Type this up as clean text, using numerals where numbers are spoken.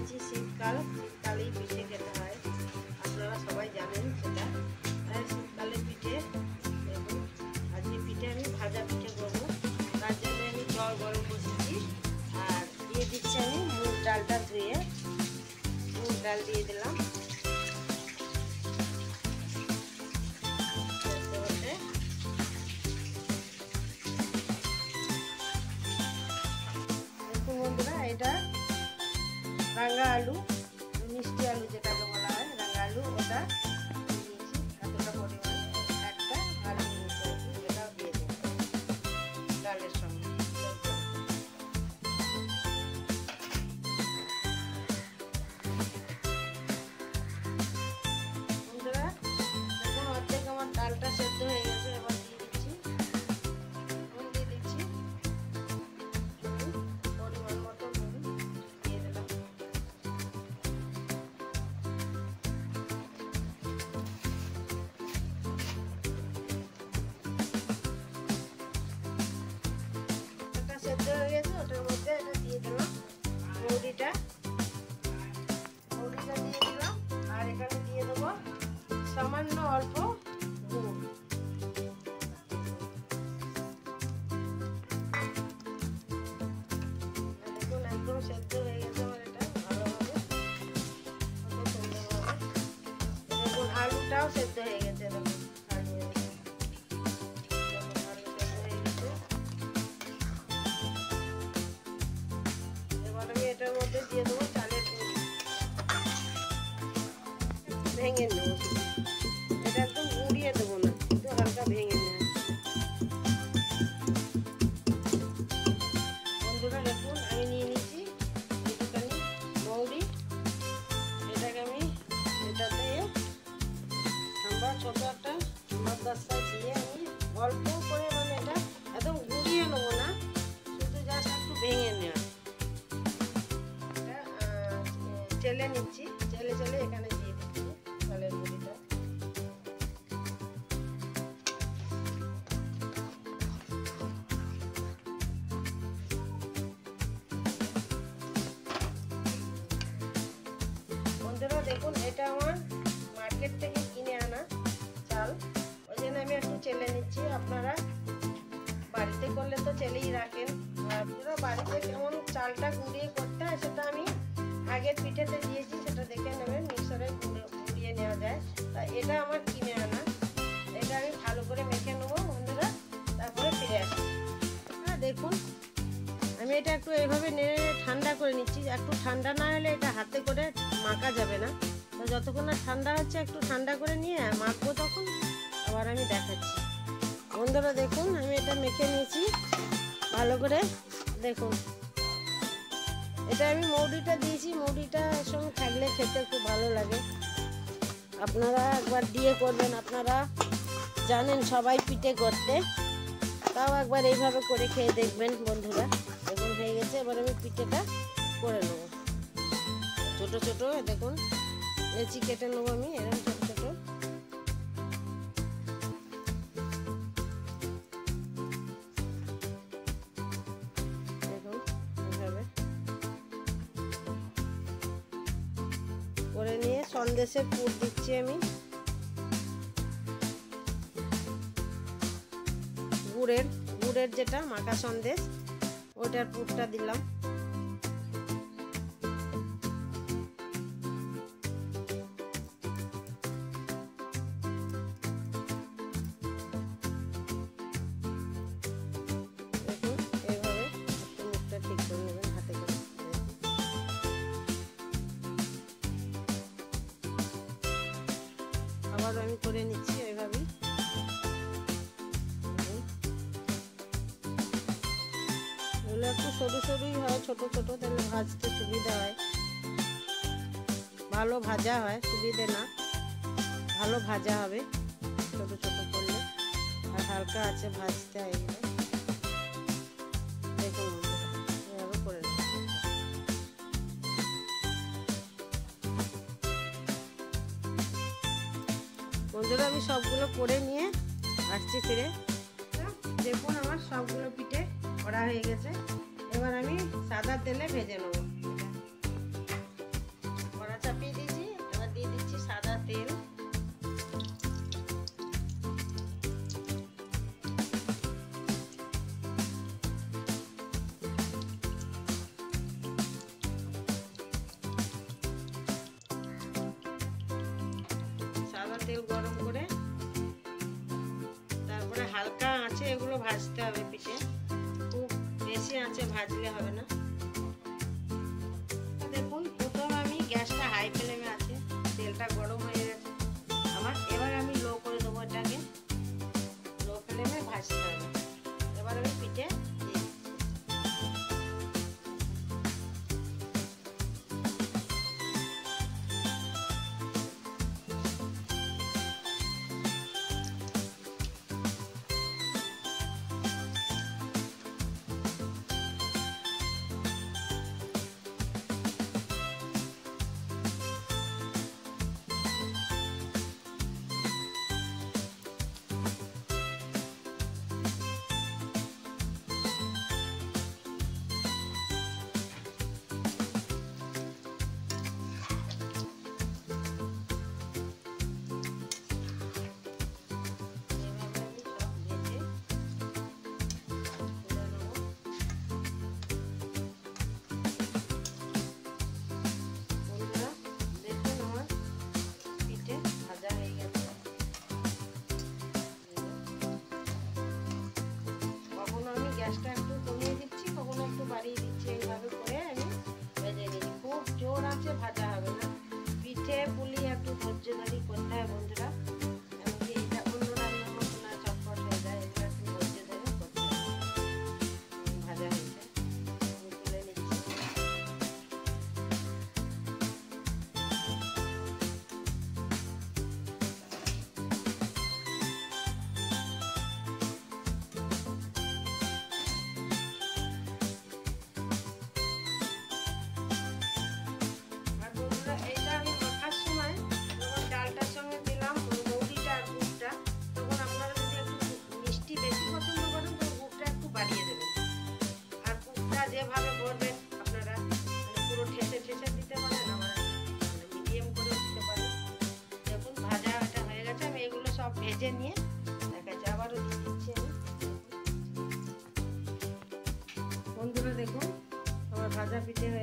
নিয়েছি শীতকালেই পিঠে খেতে হয়, আপনারা সবাই জানেন সেটা। শীতকালে পিঠে দেখুন, আজকে পিঠে আমি ভাজা পিঠে করবো, তার জন্য আমি জল গরম বসেছি। আর দিয়ে দিচ্ছি আমি মুগ ডালটা ধুয়ে, মুগ ডাল দিয়ে দিলাম। বন্ধুরা, এটা রাঙা আলু, মিষ্টি আলু যেটাকে বলা হয় রাঙা আলু, ওটা দিয়েছি এতটা পরিমাণ, একটা আলু নিয়েছি, এটাও দিয়ে দেবো ডালের সঙ্গে। বন্ধুরা দেখুন, অর্ধেক আমার ডালটা সেদ্ধ হয়ে গেছে। এবার দিয়ে দিচ্ছি নুন, দিয়ে দিচ্ছি পরিমাণ মতো নুন দিয়ে দিলাম। সেদ্ধ হয়ে গেছে, ওটার মধ্যে এটা দিয়ে দিলাম মৌরিটা দিয়ে দিলাম। আর এখানে দিয়ে দেবো সামান্য অল্প গুড়। দেখুন একদম সেদ্ধ হয়ে গেছে আমার এটা ভালোভাবে, সুন্দরভাবে। দেখুন আলুটাও সেদ্ধ হয়ে গেছে, দেখুন আলু সেদ্ধ হয়ে গেছে। এবার আমি এটার মধ্যে দিয়ে দেবো চালের গুঁড়ি, ভেঙে নেবো, এটা একদম গুঁড়িয়ে দেবো না, একটু হালকা ভেঙে নেব। বন্ধুরা দেখুন, আমি নিয়ে নিচ্ছি একটুখানি মৌরি, এটাকে আমি এটাতে আমরা ছোট একটা মাদ্রাসা দিয়ে আমি অল্প করে, মানে এটা একদম গুঁড়িয়ে নেবো না, শুধু জাস্ট একটু ভেঙে নেওয়া। এটা চেলে নিচ্ছি, চেলে এখানে দিয়ে দিচ্ছি চালের গুঁড়িটা। বন্ধুরা দেখুন, এটা আমার মার্কেট থেকে কিনে আনা চাল, ওই জন্য আমি একটু চেলে নিচ্ছি। আপনারা বাড়িতে করলে তো চেলেই রাখেন, আর পুরো বাড়িতে কেমন চালটা গুঁড়িয়ে করতে হয় সেটা আমি আগের পিঠেতে দিয়েছি, সেটা দেখে নেবেন, মিক্সারে গুঁড়িয়ে নেওয়া যায়। তা এটা আমার কিনে আনা, এটা আমি ভালো করে মেখে নেবো বন্ধুরা, তারপরে ফিরে আসি। হ্যাঁ দেখুন, আমি এটা একটু এইভাবে নেড়ে ঠান্ডা করে নিচ্ছি। একটু ঠান্ডা না হলে এটা হাতে করে মাখা যাবে না, তো যতক্ষণ না ঠান্ডা হচ্ছে একটু ঠান্ডা করে নিয়ে মাখবো, তখন আবার আমি দেখাচ্ছি। বন্ধুরা দেখুন, আমি এটা মেখে নিয়েছি ভালো করে। দেখুন, এটা আমি মৌরিটা দিয়েছি, মৌরিটার সঙ্গে থাকলে খেতে খুব ভালো লাগে। আপনারা একবার দিয়ে করবেন, আপনারা জানেন সবাই পিঠে করতে, তাও একবার এইভাবে করে খেয়ে দেখবেন বন্ধুরা। দেখুন হয়ে গেছে, এবার আমি পিঠেটা করে নেবো ছোটো ছোটো। দেখুন লেচি কেটে নেবো আমি এরকম ছোটো ছোটো। দেখুন এইভাবে করে নিয়ে সন্দেশের পুর দিচ্ছি আমি, গুড়ের যেটা মাখা সন্দেশ, ওটার পুরটা দিলাম। দেখুন এইভাবে একটু মুখটা ঠিক করে নেবেন হাতে করে। আবার আমি করে নিচ্ছি এইভাবেই। এগুলো একটু সরু সরুই হয়, ছোট ছোট, তাহলে ভাজতে সুবিধা হয়, ভালো ভাজা হয়, সুবিধে না, ভালো ভাজা হবে ছোট ছোট করলে, আর হালকা আছে ভাজতে হয় এগুলো। দেখুন এভাবে করে বন্ধুরা, আমি সবগুলো করে নিয়ে আসছি ফিরে। দেখুন আমার সবগুলো পিঠে করা হয়ে গেছে, এবার আমি সাদা তেলে ভেজে নেব। ভাজতে হবে পিঠে, খুব বেশি আঁচে ভাজলে হবে না। দেখুন প্রথমে আমি গ্যাসটা হাই ফ্লেমে আছে, তেলটা গরম হয়ে গেছে আমার। এবার আমি লো করে দেবো, এটাকে লো ফ্লেমে ভাজতে হবে। এবার আমি পিঠে গ্যাসটা একটু কমিয়ে দিচ্ছি, কখনো একটু বাড়িয়ে দিচ্ছি। এইভাবে করে আমি ভেজে নিচ্ছি। খুব জোর আছে ভাজা হবে না। পিঠে পুলি একটু ধৈর্য ধরি করতে হয় বন্ধুরা। এমনকি এটা অন্য রান্নার মতো না, চটপট হয়ে যায়। এগুলো একটু ধৈর্য ধরে করতে হয়। ভাজা হয়েছে, তুলে নিচ্ছি। যেভাবে করবেন আপনারা, পুরো ঠেসে ঠেসে দিতে পারেন, আবার মিডিয়াম করেও দিতে পারেন। দেখুন ভাজা এটা হয়ে গেছে। আমি এগুলো সব ভেজে নিয়ে দেখাচ্ছি, আবারও দিয়ে দিচ্ছি আমি। বন্ধুরা দেখুন আমার ভাজা পিঠে হয়ে